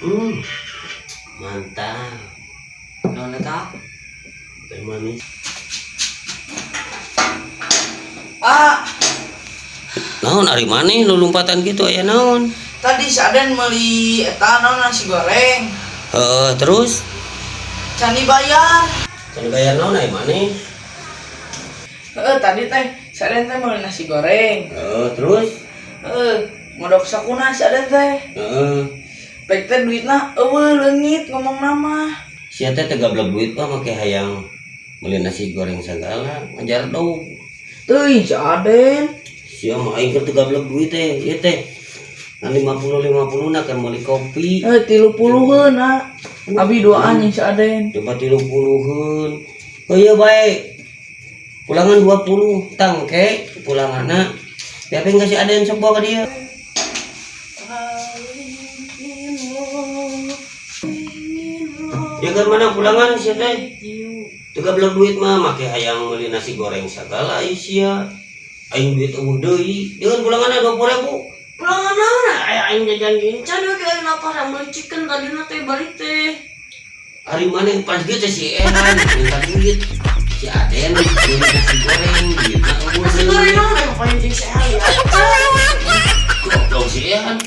Hmm, mantap. Naon eta? Teh manis. Naon ari maneh nu lompatan gitu aya naon? Tadi si Aden meuli eta naon nasi goreng. Terus Can dibayar. can bayar naon aya maneh? Tadi teh si Aden teh meuli nasi goreng. Terus Modok sakuna si Aden teh. Pek teh duitna leungit ngomong nama. Sia teh gablok duit mah make hayang meuli nasi goreng segala, ngajar dong. Teuing si Aden. Sia mah aing keur teu gablok duit teh, ieu teh. Kan 50 na kan meuli kopi. 30-heun na. Abi doaan jeung si Aden. Coba 30-heun. Ieu bae. Pulangan 20 tangke pulanganna. Tapi enggak si Aden sok bawa ka dieu. Ya kan mana pulangan sih teh? Teu gablok duit mah make hayang meuli nasi goreng sagala sia. Aing duit eueuh deui. Jeung pulanganna 20.000. Pulangan naon aya aing jajan gincan we aing lapar meuli chicken tadina teh balik teh. Ari maneh pas ge teh si Ehan minta duit. Si Aden meuli nasi goreng duitna eueuh. Nasi goreng naon aya paling jeung si Ehan. Goblok si Ehan.